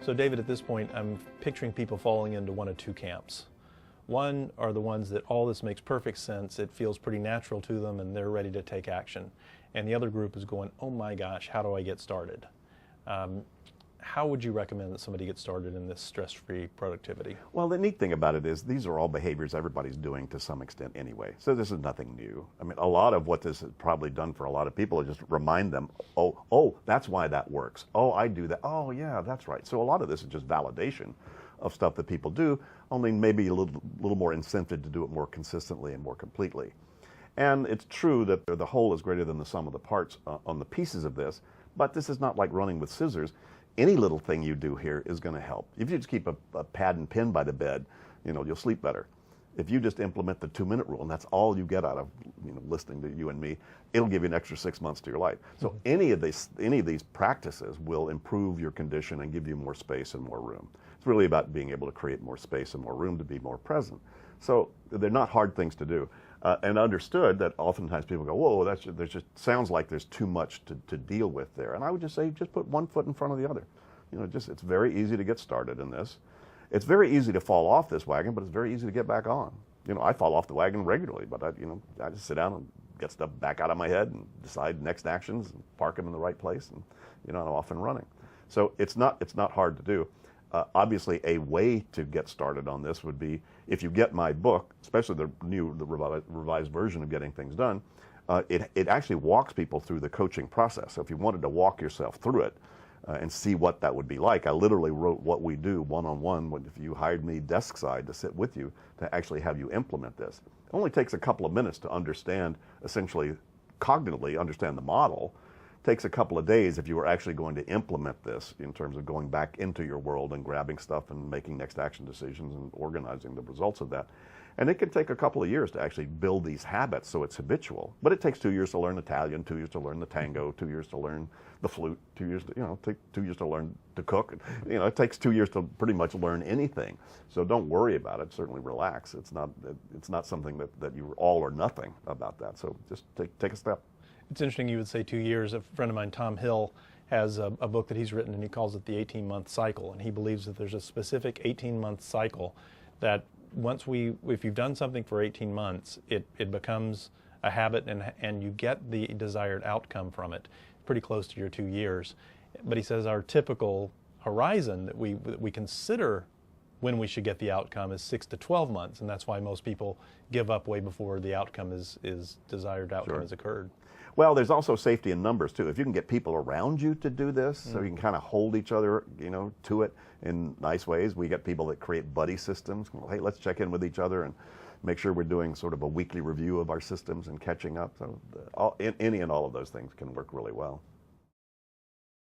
So David, at this point, I'm picturing people falling into one of two camps. One are the ones that all this makes perfect sense, it feels pretty natural to them, and they're ready to take action. And the other group is going, oh my gosh, how do I get started? How would you recommend that somebody get started in this stress-free productivity? Well, the neat thing about it is these are all behaviors everybody's doing to some extent anyway. So this is nothing new. I mean, a lot of what this has probably done for a lot of people is just remind them, oh, that's why that works. Oh, I do that. Oh, yeah, that's right. So a lot of this is just validation of stuff that people do, only maybe a little more incentive to do it more consistently and more completely. And it's true that the whole is greater than the sum of the parts on the pieces of this, but this is not like running with scissors. Any little thing you do here is going to help. If you just keep a pad and pen by the bed, you'll sleep better. If you just implement the 2-minute rule, and that's all you get out of listening to you and me, it'll give you an extra 6 months to your life. So any of these practices will improve your condition and give you more space and more room. It's really about being able to create more space and more room to be more present. So they're not hard things to do. And understood that oftentimes people go, whoa, there's just sounds like there's too much to deal with there. And I would just say, just put one foot in front of the other. It's very easy to get started in this. It's very easy to fall off this wagon, but it's very easy to get back on. I fall off the wagon regularly, but I just sit down and get stuff back out of my head and decide next actions and park them in the right place, and I'm off and running. So it's not hard to do. Obviously, a way to get started on this would be if you get my book, especially the revised version of Getting Things Done. It actually walks people through the coaching process. So if you wanted to walk yourself through it and see what that would be like, I literally wrote what we do one-on-one if you hired me desk side to sit with you to actually have you implement this. It only takes a couple of minutes to understand, essentially cognitively understand the model. Takes a couple of days if you were actually going to implement this in terms of going back into your world and grabbing stuff and making next action decisions and organizing the results of that. And it can take a couple of years to actually build these habits so it's habitual. But it takes 2 years to learn Italian, 2 years to learn the tango, 2 years to learn the flute, 2 years to, take 2 years to learn to cook. It takes 2 years to pretty much learn anything. So don't worry about it. Certainly relax. It's not something that you're all or nothing about that. So just take a step. It's interesting you would say 2 years. A friend of mine, Tom Hill, has a book that he's written, and he calls it the 18-month cycle. And he believes that there's a specific 18-month cycle that if you've done something for 18 months, it becomes a habit and you get the desired outcome from it, pretty close to your 2 years. But he says our typical horizon that we consider when we should get the outcome is 6 to 12 months, and that's why most people give up way before the outcome desired outcome has occurred. Well, there's also safety in numbers too. If you can get people around you to do this, so you can kind of hold each other, to it in nice ways. We get people that create buddy systems. Well, hey, let's check in with each other and make sure we're doing sort of a weekly review of our systems and catching up. So any and all of those things can work really well.